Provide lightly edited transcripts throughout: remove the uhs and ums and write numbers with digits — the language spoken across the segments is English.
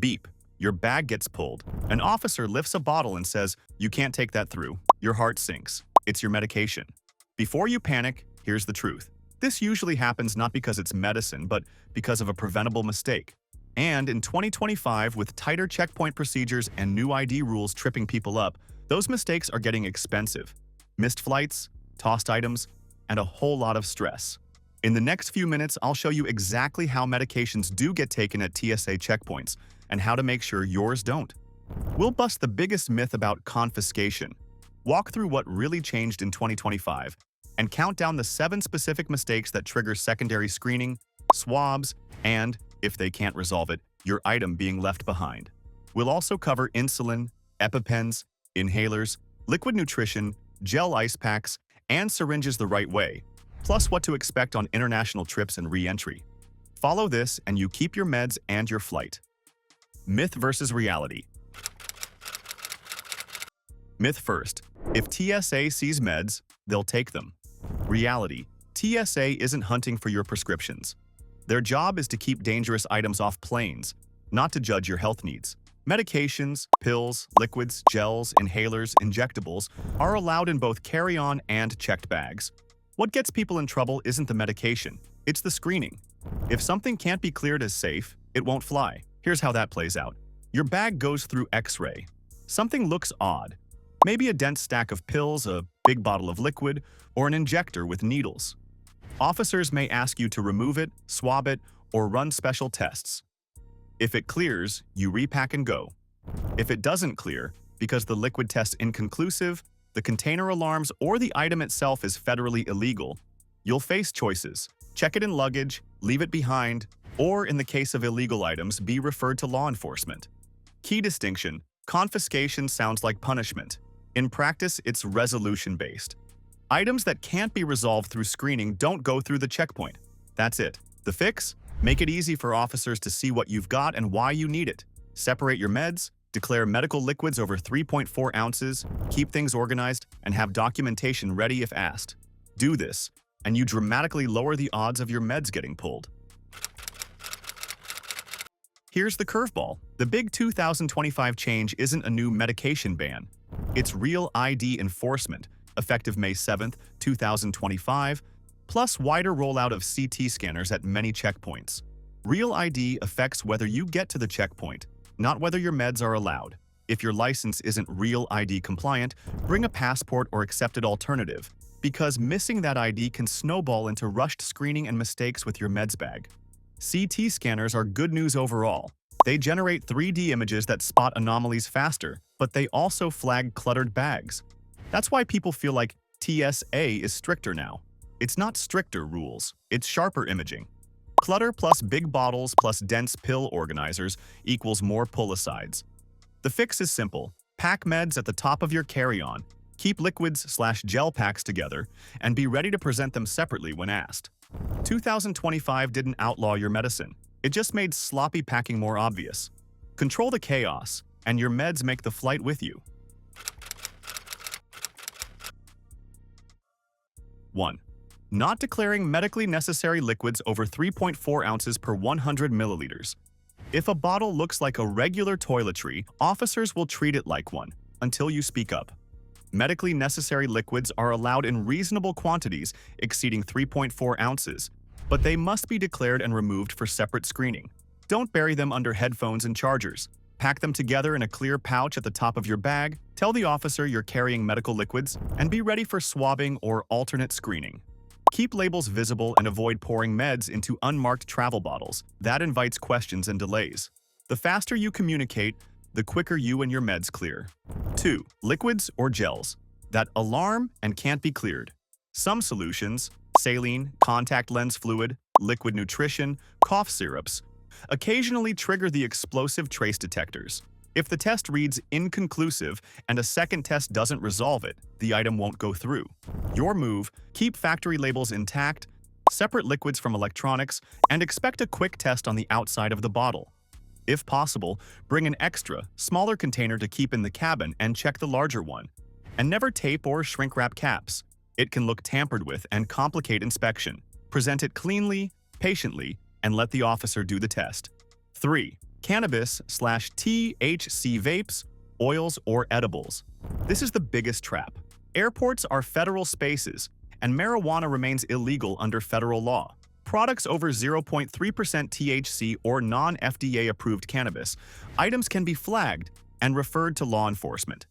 Beep. Your bag gets pulled. An officer lifts a bottle and says, "You can't take that through." Your heart sinks. It's your medication. Before you panic, here's the truth. This usually happens not because it's medicine, but because of a preventable mistake. And in 2025, with tighter checkpoint procedures and new ID rules tripping people up, those mistakes are getting expensive. Missed flights, tossed items, and a whole lot of stress. In the next few minutes, I'll show you exactly how medications do get taken at TSA checkpoints and how to make sure yours don't. We'll bust the biggest myth about confiscation, walk through what really changed in 2025, and count down the 7 specific mistakes that trigger secondary screening, swabs, and, if they can't resolve it, your item being left behind. We'll also cover insulin, EpiPens, inhalers, liquid nutrition, gel ice packs, and syringes the right way, plus what to expect on international trips and re-entry. Follow this and you keep your meds and your flight. Myth versus reality. Myth first. If TSA sees meds, they'll take them. Reality. TSA isn't hunting for your prescriptions. Their job is to keep dangerous items off planes, not to judge your health needs. Medications, pills, liquids, gels, inhalers, injectables are allowed in both carry-on and checked bags. What gets people in trouble isn't the medication, it's the screening. If something can't be cleared as safe, it won't fly. Here's how that plays out. Your bag goes through X-ray. Something looks odd. Maybe a dense stack of pills, a big bottle of liquid, or an injector with needles. Officers may ask you to remove it, swab it, or run special tests. If it clears, you repack and go. If it doesn't clear, because the liquid test's inconclusive, the container alarms, or the item itself is federally illegal, you'll face choices. Check it in luggage, leave it behind, or in the case of illegal items, be referred to law enforcement. Key distinction: confiscation sounds like punishment. In practice, it's resolution-based. Items that can't be resolved through screening don't go through the checkpoint. That's it. The fix? Make it easy for officers to see what you've got and why you need it. Separate your meds, declare medical liquids over 3.4 ounces, keep things organized, and have documentation ready if asked. Do this, and you dramatically lower the odds of your meds getting pulled. Here's the curveball. The big 2025 change isn't a new medication ban. It's real ID enforcement, effective May 7, 2025, plus wider rollout of CT scanners at many checkpoints. Real ID affects whether you get to the checkpoint, not whether your meds are allowed. If your license isn't Real ID compliant, bring a passport or accepted alternative, because missing that ID can snowball into rushed screening and mistakes with your meds bag. CT scanners are good news overall. They generate 3D images that spot anomalies faster, but they also flag cluttered bags. That's why people feel like TSA is stricter now. It's not stricter rules, it's sharper imaging. Clutter plus big bottles plus dense pill organizers equals more pull-asides. The fix is simple. Pack meds at the top of your carry-on, keep liquids/gel packs together, and be ready to present them separately when asked. 2025 didn't outlaw your medicine. It just made sloppy packing more obvious. Control the chaos, and your meds make the flight with you. 1. Not declaring medically necessary liquids over 3.4 ounces per 100 milliliters. If a bottle looks like a regular toiletry, officers will treat it like one, until you speak up. Medically necessary liquids are allowed in reasonable quantities exceeding 3.4 ounces, but they must be declared and removed for separate screening. Don't bury them under headphones and chargers. Pack them together in a clear pouch at the top of your bag, tell the officer you're carrying medical liquids, and be ready for swabbing or alternate screening. Keep labels visible and avoid pouring meds into unmarked travel bottles. That invites questions and delays. The faster you communicate, the quicker you and your meds clear. 2. Liquids or gels that alarm and can't be cleared. Some solutions, saline, contact lens fluid, liquid nutrition, cough syrups, occasionally trigger the explosive trace detectors. If the test reads inconclusive and a second test doesn't resolve it, the item won't go through. Your move: keep factory labels intact, separate liquids from electronics, and expect a quick test on the outside of the bottle. If possible, bring an extra, smaller container to keep in the cabin and check the larger one. And never tape or shrink wrap caps. It can look tampered with and complicate inspection. Present it cleanly, patiently, and let the officer do the test. 3. cannabis/THC vapes, oils, or edibles. This is the biggest trap. Airports are federal spaces, and marijuana remains illegal under federal law. Products over 0.3% THC or non-FDA-approved cannabis items can be flagged and referred to law enforcement.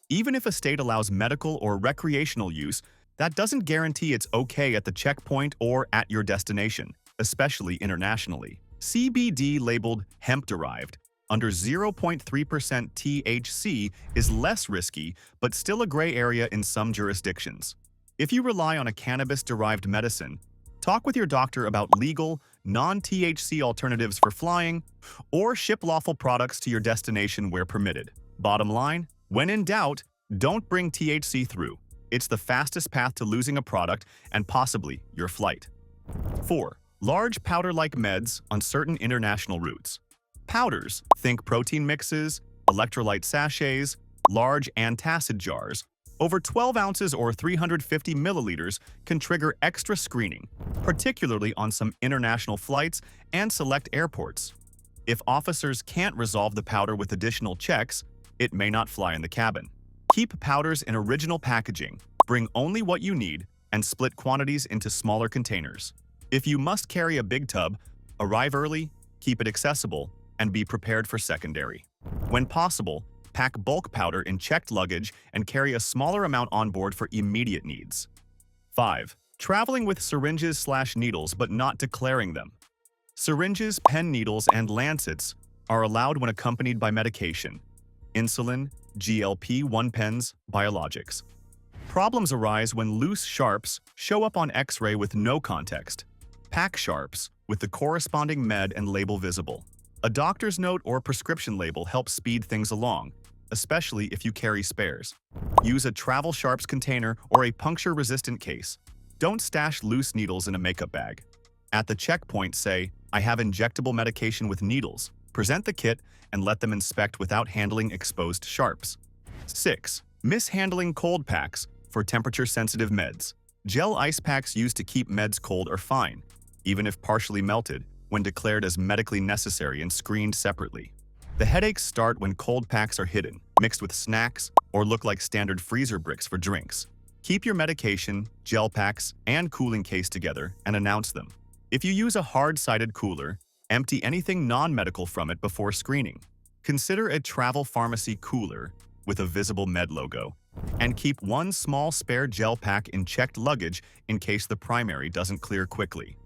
Even if a state allows medical or recreational use, that doesn't guarantee it's okay at the checkpoint or at your destination, especially internationally. CBD labeled hemp-derived under 0.3% THC is less risky, but still a gray area in some jurisdictions. If you rely on a cannabis-derived medicine, talk with your doctor about legal, non-THC alternatives for flying, or ship lawful products to your destination where permitted. Bottom line, when in doubt, don't bring THC through. It's the fastest path to losing a product and possibly your flight. 4. Large powder-like meds on certain international routes. Powders, think protein mixes, electrolyte sachets, large antacid jars, over 12 ounces or 350 milliliters can trigger extra screening, particularly on some international flights and select airports. If officers can't resolve the powder with additional checks, it may not fly in the cabin. Keep powders in original packaging, bring only what you need, and split quantities into smaller containers. If you must carry a big tub, arrive early, keep it accessible, and be prepared for secondary. When possible, pack bulk powder in checked luggage and carry a smaller amount on board for immediate needs. 5. Traveling with syringes/needles but not declaring them. Syringes, pen needles, and lancets are allowed when accompanied by medication, insulin, GLP-1 pens, biologics. Problems arise when loose sharps show up on X-ray with no context. Pack sharps with the corresponding med and label visible. A doctor's note or prescription label helps speed things along, especially if you carry spares. Use a travel sharps container or a puncture-resistant case. Don't stash loose needles in a makeup bag. At the checkpoint, say, "I have injectable medication with needles." Present the kit and let them inspect without handling exposed sharps. 6. Mishandling cold packs for temperature-sensitive meds. Gel ice packs used to keep meds cold are fine, even if partially melted, when declared as medically necessary and screened separately. The headaches start when cold packs are hidden, mixed with snacks, or look like standard freezer bricks for drinks. Keep your medication, gel packs, and cooling case together and announce them. If you use a hard-sided cooler, empty anything non-medical from it before screening. Consider a travel pharmacy cooler with a visible med logo, and keep one small spare gel pack in checked luggage in case the primary doesn't clear quickly.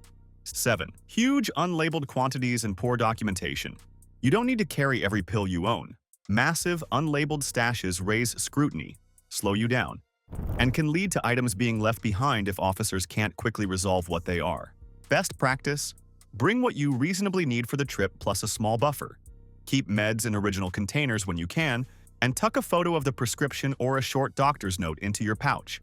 7. Huge unlabeled quantities and poor documentation. You don't need to carry every pill you own. Massive, unlabeled stashes raise scrutiny, slow you down, and can lead to items being left behind if officers can't quickly resolve what they are. Best practice: bring what you reasonably need for the trip plus a small buffer. Keep meds in original containers when you can, and tuck a photo of the prescription or a short doctor's note into your pouch.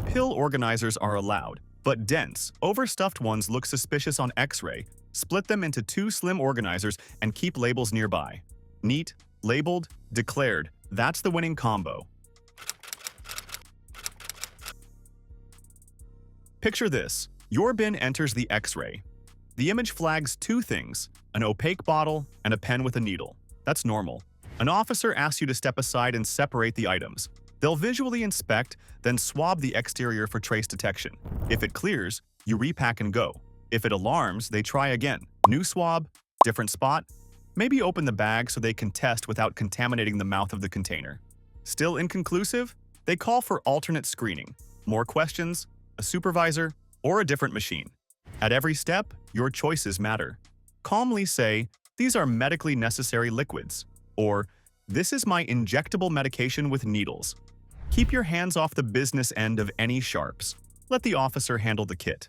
Pill organizers are allowed, but dense, overstuffed ones look suspicious on X-ray. Split them into 2 slim organizers and keep labels nearby. Neat, labeled, declared. That's the winning combo. Picture this. Your bin enters the X-ray. The image flags 2 things, an opaque bottle and a pen with a needle. That's normal. An officer asks you to step aside and separate the items. They'll visually inspect, then swab the exterior for trace detection. If it clears, you repack and go. If it alarms, they try again. New swab, different spot. Maybe open the bag so they can test without contaminating the mouth of the container. Still inconclusive? They call for alternate screening. More questions, a supervisor, or a different machine. At every step, your choices matter. Calmly say, "These are medically necessary liquids," or "This is my injectable medication with needles." Keep your hands off the business end of any sharps. Let the officer handle the kit.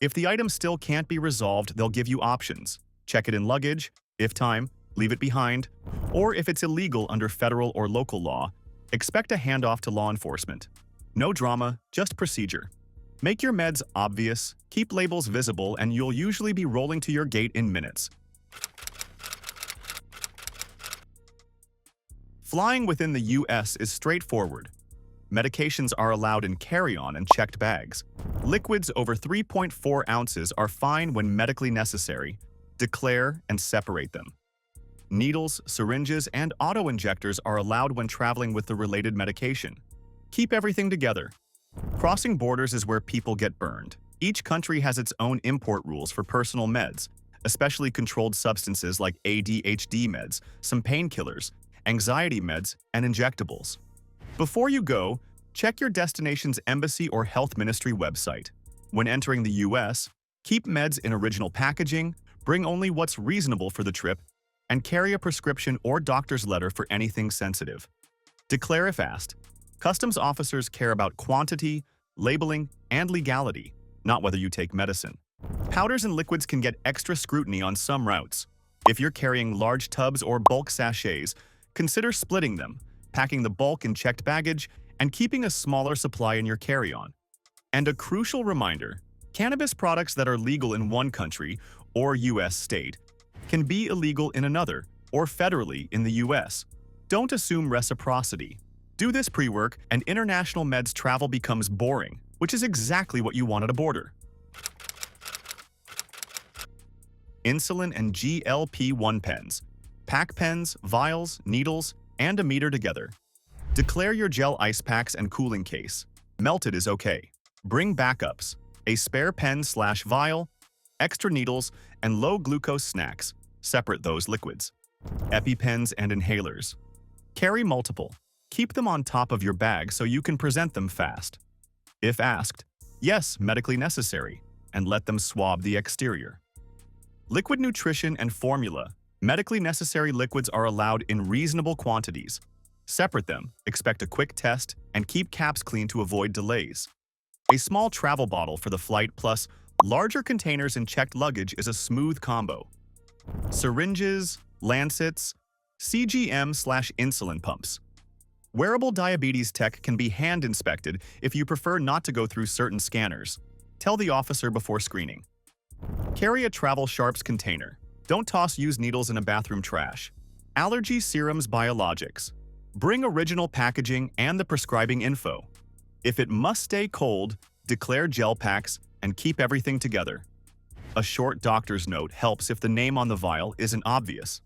If the item still can't be resolved, they'll give you options. Check it in luggage, if time, leave it behind, or if it's illegal under federal or local law, expect a handoff to law enforcement. No drama, just procedure. Make your meds obvious, keep labels visible, and you'll usually be rolling to your gate in minutes. Flying within the US is straightforward. Medications are allowed in carry-on and checked bags. Liquids over 3.4 ounces are fine when medically necessary. Declare and separate them. Needles, syringes, and auto-injectors are allowed when traveling with the related medication. Keep everything together. Crossing borders is where people get burned. Each country has its own import rules for personal meds, especially controlled substances like ADHD meds, some painkillers, anxiety meds, and injectables. Before you go, check your destination's embassy or health ministry website. When entering the US, keep meds in original packaging, bring only what's reasonable for the trip, and carry a prescription or doctor's letter for anything sensitive. Declare if asked. Customs officers care about quantity, labeling, and legality, not whether you take medicine. Powders and liquids can get extra scrutiny on some routes. If you're carrying large tubs or bulk sachets, consider splitting them, packing the bulk in checked baggage, and keeping a smaller supply in your carry-on. And a crucial reminder, cannabis products that are legal in one country or US state can be illegal in another or federally in the US. Don't assume reciprocity. Do this pre-work and international meds travel becomes boring, which is exactly what you want at a border. Insulin and GLP-1 pens. Pack pens, vials, needles, and a meter together. Declare your gel ice packs and cooling case. Melted is okay. Bring backups, a spare pen/vial, extra needles, and low-glucose snacks. Separate those liquids. EpiPens and inhalers. Carry multiple. Keep them on top of your bag so you can present them fast. If asked, yes, medically necessary, and let them swab the exterior. Liquid nutrition and formula. Medically necessary liquids are allowed in reasonable quantities. Separate them, expect a quick test, and keep caps clean to avoid delays. A small travel bottle for the flight plus larger containers and checked luggage is a smooth combo. Syringes, lancets, CGM/insulin pumps. Wearable diabetes tech can be hand-inspected if you prefer not to go through certain scanners. Tell the officer before screening. Carry a travel sharps container. Don't toss used needles in a bathroom trash. Allergy serums, biologics. Bring original packaging and the prescribing info. If it must stay cold, declare gel packs and keep everything together. A short doctor's note helps if the name on the vial isn't obvious.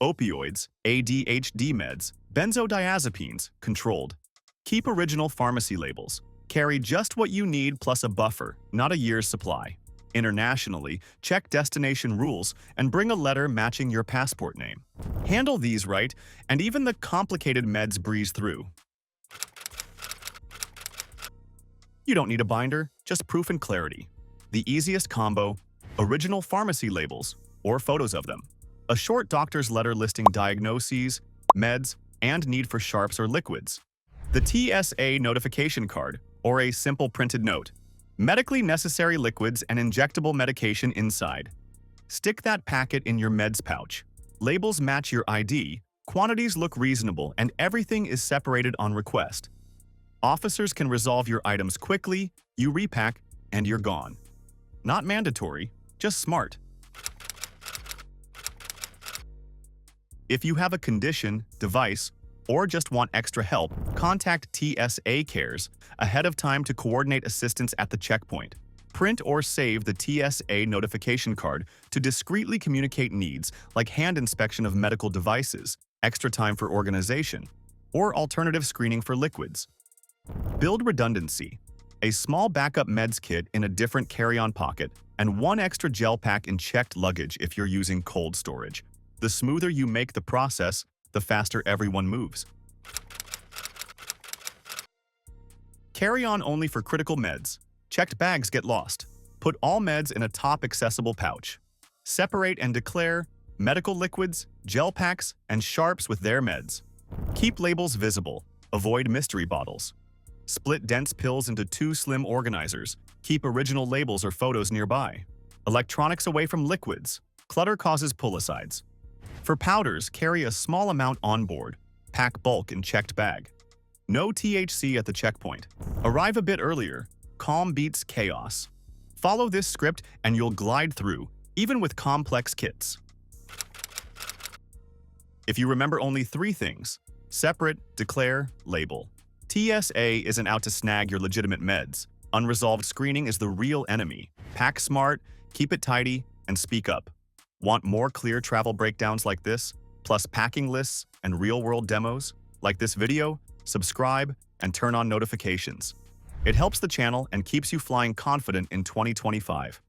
Opioids, ADHD meds, benzodiazepines, controlled. Keep original pharmacy labels. Carry just what you need plus a buffer, not a year's supply. Internationally, check destination rules and bring a letter matching your passport name. Handle these right, and even the complicated meds breeze through. You don't need a binder, just proof and clarity. The easiest combo, original pharmacy labels, or photos of them. A short doctor's letter listing diagnoses, meds, and need for sharps or liquids. The TSA notification card, or a simple printed note. Medically necessary liquids and injectable medication inside. Stick that packet in your meds pouch. Labels match your ID, quantities look reasonable, and everything is separated on request. Officers can resolve your items quickly, you repack, and you're gone. Not mandatory, just smart. If you have a condition, device, or just want extra help, contact TSA Cares ahead of time to coordinate assistance at the checkpoint. Print or save the TSA notification card to discreetly communicate needs like hand inspection of medical devices, extra time for organization, or alternative screening for liquids. Build redundancy. A small backup meds kit in a different carry-on pocket and one extra gel pack in checked luggage if you're using cold storage. The smoother you make the process, the faster everyone moves. Carry on only for critical meds. Checked bags get lost. Put all meds in a top accessible pouch. Separate and declare medical liquids, gel packs, and sharps with their meds. Keep labels visible. Avoid mystery bottles. Split dense pills into 2 slim organizers. Keep original labels or photos nearby. Electronics away from liquids. Clutter causes pull-asides. For powders, carry a small amount on board. Pack bulk in checked bag. No THC at the checkpoint. Arrive a bit earlier. Calm beats chaos. Follow this script and you'll glide through, even with complex kits. If you remember only 3 things: separate, declare, label. TSA isn't out to snag your legitimate meds. Unresolved screening is the real enemy. Pack smart, keep it tidy, and speak up. Want more clear travel breakdowns like this? plus packing lists and real-world demos, like this video, subscribe, and turn on notifications. It helps the channel and keeps you flying confident in 2025.